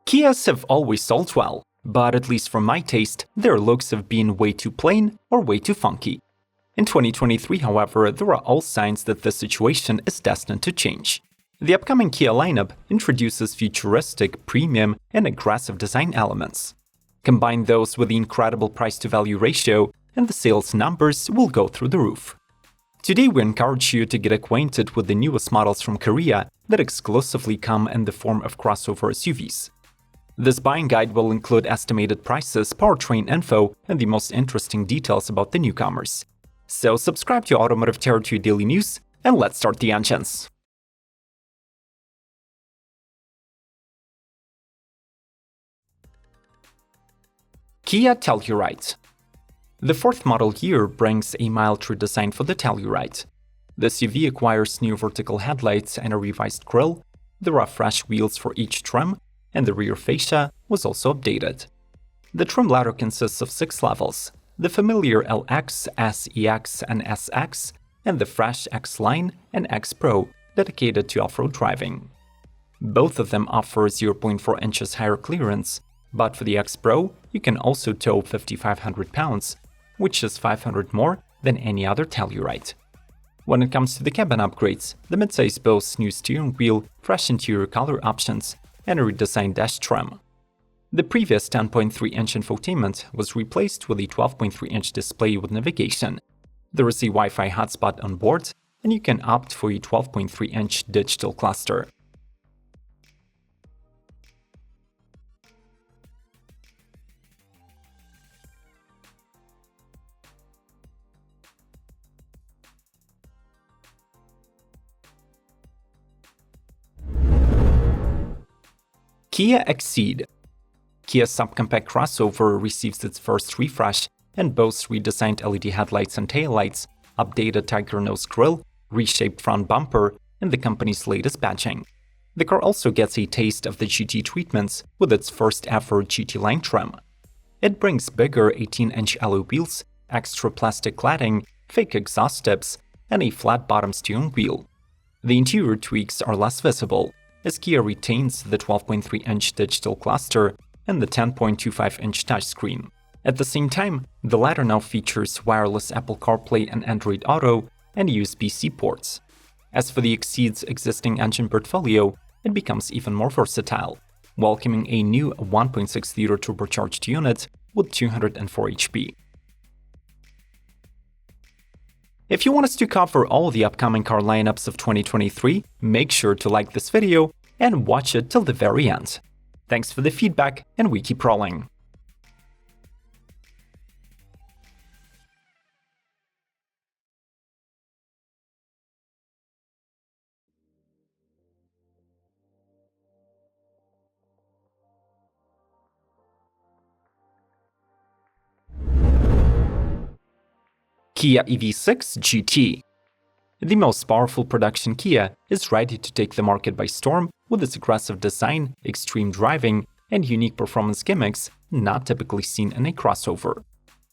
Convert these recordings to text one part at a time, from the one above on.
Kias have always sold well, but at least for my taste, their looks have been way too plain or way too funky. In 2023, however, there are all signs that this situation is destined to change. The upcoming Kia lineup introduces futuristic, premium, and aggressive design elements. Combine those with the incredible price-to-value ratio, and the sales numbers will go through the roof. Today we encourage you to get acquainted with the newest models from Korea that exclusively come in the form of crossover SUVs. This buying guide will include estimated prices, powertrain info, and the most interesting details about the newcomers. So subscribe to Automotive Territory Daily News, and let's start the engines. Kia Telluride. The fourth model year brings a milder design for the Telluride. The SUV acquires new vertical headlights and a revised grille. There are fresh wheels for each trim, and the rear fascia was also updated. The trim ladder consists of 6 levels: the familiar LX, SEX, and SX, and the fresh X Line and X Pro, dedicated to off-road driving. Both of them offer 0.4 inches higher clearance, but for the X Pro, you can also tow 5,500 pounds, which is 500 more than any other Telluride. When it comes to the cabin upgrades, the midsize boasts new steering wheel, fresh interior color options, and a redesigned dash trim. The previous 10.3-inch infotainment was replaced with a 12.3-inch display with navigation. There is a Wi-Fi hotspot on board, and you can opt for a 12.3-inch digital cluster. Kia Xceed. Kia's subcompact crossover receives its first refresh and boasts redesigned LED headlights and taillights, updated tiger nose grille, reshaped front bumper, and the company's latest badging. The car also gets a taste of the GT treatments with its first-ever GT line trim. It brings bigger 18-inch alloy wheels, extra plastic cladding, fake exhaust tips, and a flat-bottom steering wheel. The interior tweaks are less visible, as Kia retains the 12.3-inch digital cluster and the 10.25-inch touchscreen. At the same time, the latter now features wireless Apple CarPlay and Android Auto and USB-C ports. As for the Xceed's existing engine portfolio, it becomes even more versatile, welcoming a new 1.6-liter turbocharged unit with 204 HP. If you want us to cover all the upcoming car lineups of 2023, make sure to like this video and watch it till the very end. Thanks for the feedback, and we keep rolling. Kia EV6 GT. The most powerful production Kia is ready to take the market by storm with its aggressive design, extreme driving, and unique performance gimmicks not typically seen in a crossover.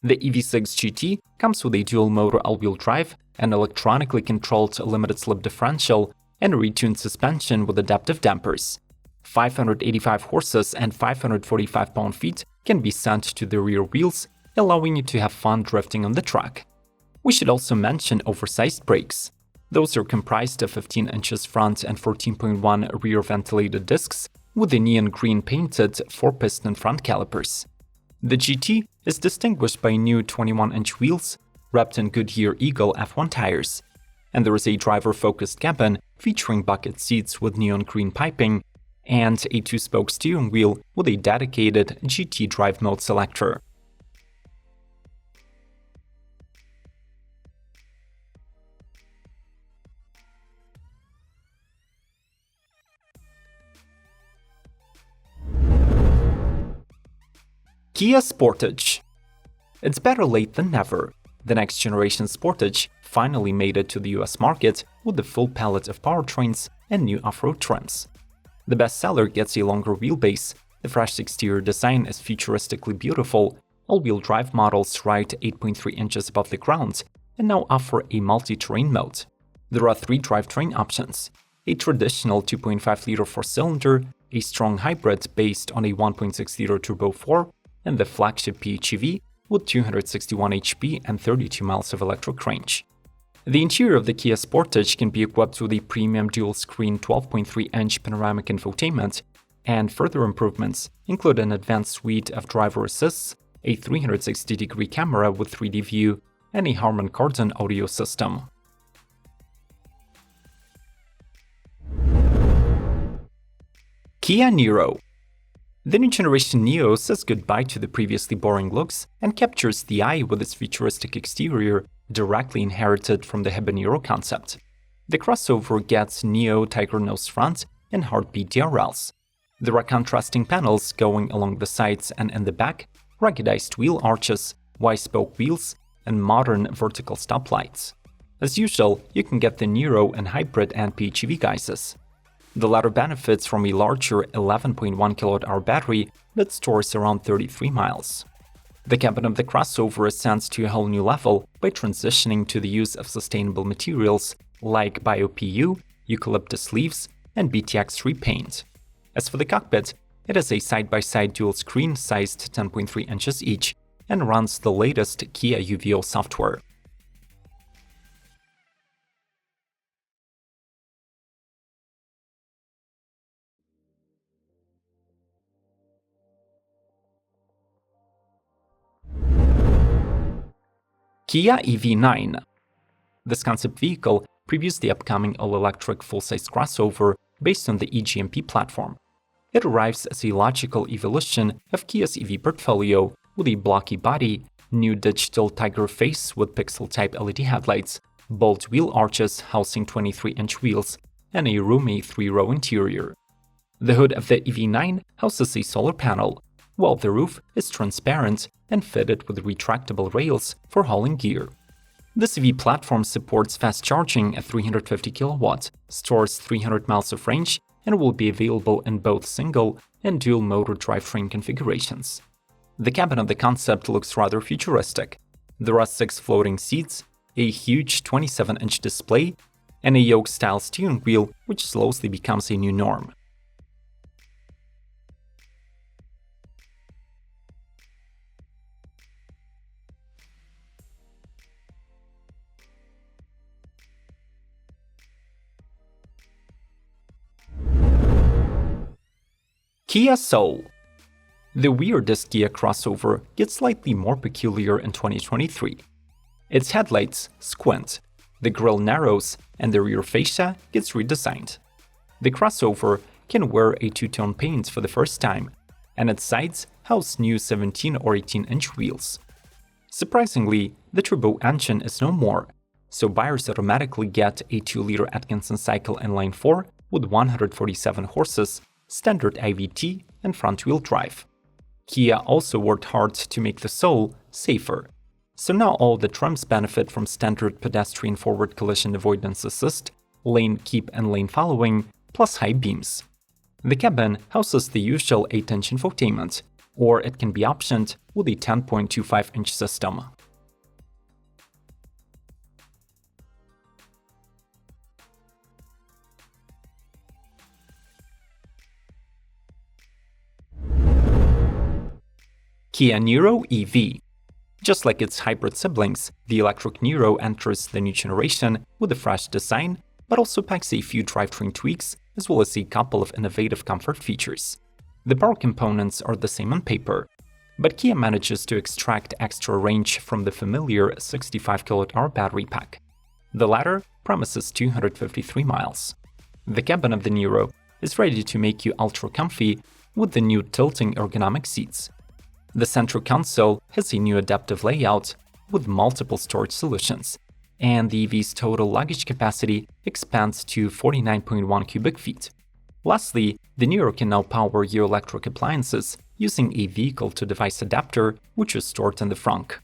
The EV6 GT comes with a dual-motor all-wheel drive, an electronically controlled limited-slip differential, and a retuned suspension with adaptive dampers. 585 horses and 545 pound-feet can be sent to the rear wheels, allowing you to have fun drifting on the track. We should also mention oversized brakes. Those are comprised of 15 inches front and 14.1 rear ventilated discs with the neon green painted 4-piston front calipers. The GT is distinguished by new 21-inch wheels wrapped in Goodyear Eagle F1 tires, and there is a driver-focused cabin featuring bucket seats with neon green piping and a 2-spoke steering wheel with a dedicated GT drive mode selector. Kia Sportage. It's better late than never. The next generation Sportage finally made it to the US market with the full palette of powertrains and new off-road trims. The bestseller gets a longer wheelbase, the fresh exterior design is futuristically beautiful, all-wheel drive models ride 8.3 inches above the ground and now offer a multi-terrain mode. There are 3 drivetrain options: a traditional 2.5-liter 4-cylinder, a strong hybrid based on a 1.6-liter turbo 4, and the flagship PHEV with 261 HP and 32 miles of electric range. The interior of the Kia Sportage can be equipped with a premium dual-screen 12.3-inch panoramic infotainment, and further improvements include an advanced suite of driver assists, a 360-degree camera with 3D view, and a Harman Kardon audio system. Kia Niro. The new generation Niro says goodbye to the previously boring looks and captures the eye with its futuristic exterior, directly inherited from the Niro concept. The crossover gets Neo tiger nose front and heartbeat DRLs. There are contrasting panels going along the sides and in the back, ruggedized wheel arches, wide-spoke wheels, and modern vertical stoplights. As usual, you can get the Niro and hybrid and PHEV guises. The latter benefits from a larger 11.1 kWh battery that stores around 33 miles. The cabin of the crossover ascends to a whole new level by transitioning to the use of sustainable materials like bio-PU, eucalyptus leaves, and BTX3 paint. As for the cockpit, it is a side-by-side dual-screen sized 10.3 inches each and runs the latest Kia UVO software. Kia EV9. This concept vehicle previews the upcoming all-electric full-size crossover based on the eGMP platform. It arrives as a logical evolution of Kia's EV portfolio with a blocky body, new digital tiger face with pixel-type LED headlights, bold wheel arches housing 23-inch wheels, and a roomy 3-row interior. The hood of the EV9 houses a solar panel, while the roof is transparent and fitted with retractable rails for hauling gear. This EV platform supports fast charging at 350 kW, stores 300 miles of range, and will be available in both single and dual-motor drivetrain configurations. The cabin of the concept looks rather futuristic. There are 6 floating seats, a huge 27-inch display, and a yoke-style steering wheel which slowly becomes a new norm. Kia Soul. The weirdest Kia crossover gets slightly more peculiar in 2023. Its headlights squint, the grille narrows, and the rear fascia gets redesigned. The crossover can wear a two-tone paint for the first time, and its sides house new 17 or 18-inch wheels. Surprisingly, the turbo engine is no more, so buyers automatically get a 2-liter Atkinson cycle inline 4 with 147 horses, standard IVT, and front-wheel drive. Kia also worked hard to make the Soul safer, so now all the trims benefit from standard pedestrian forward collision avoidance assist, lane keep and lane following, plus high beams. The cabin houses the usual 8-inch infotainment, or it can be optioned with a 10.25-inch system. Kia Niro EV. Just like its hybrid siblings, the electric Niro enters the new generation with a fresh design, but also packs a few drivetrain tweaks as well as a couple of innovative comfort features. The power components are the same on paper, but Kia manages to extract extra range from the familiar 65 kWh battery pack. The latter promises 253 miles. The cabin of the Niro is ready to make you ultra comfy with the new tilting ergonomic seats. The central console has a new adaptive layout with multiple storage solutions, and the EV's total luggage capacity expands to 49.1 cubic feet. Lastly, the Niro can now power your electric appliances using a vehicle-to-device adapter, which is stored in the frunk.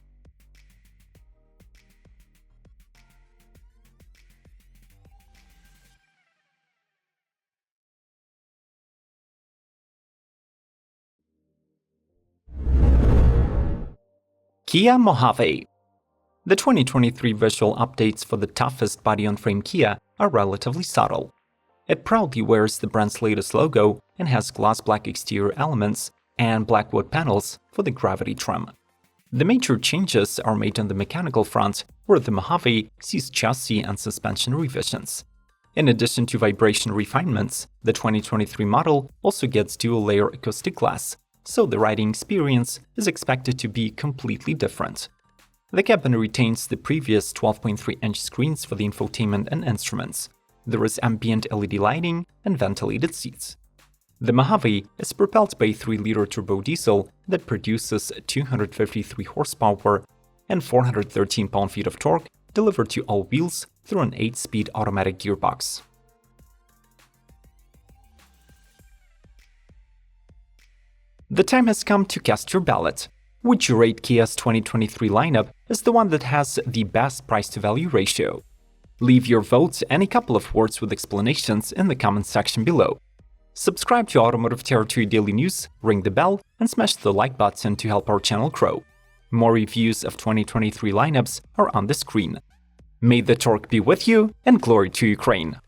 Kia Mojave. The 2023 visual updates for the toughest body-on-frame Kia are relatively subtle. It proudly wears the brand's latest logo and has gloss black exterior elements and black wood panels for the gravity trim. The major changes are made on the mechanical front, where the Mojave sees chassis and suspension revisions. In addition to vibration refinements, the 2023 model also gets dual-layer acoustic glass, so the riding experience is expected to be completely different. The cabin retains the previous 12.3-inch screens for the infotainment and instruments. There is ambient LED lighting and ventilated seats. The Mojave is propelled by a 3-liter turbo diesel that produces 253 horsepower and 413 pound-feet of torque delivered to all wheels through an 8-speed automatic gearbox. The time has come to cast your ballot. Would you rate Kia's 2023 lineup as the one that has the best price-to-value ratio? Leave your votes and a couple of words with explanations in the comments section below. Subscribe to Automotive Territory Daily News, ring the bell, and smash the like button to help our channel grow. More reviews of 2023 lineups are on the screen. May the torque be with you, and glory to Ukraine!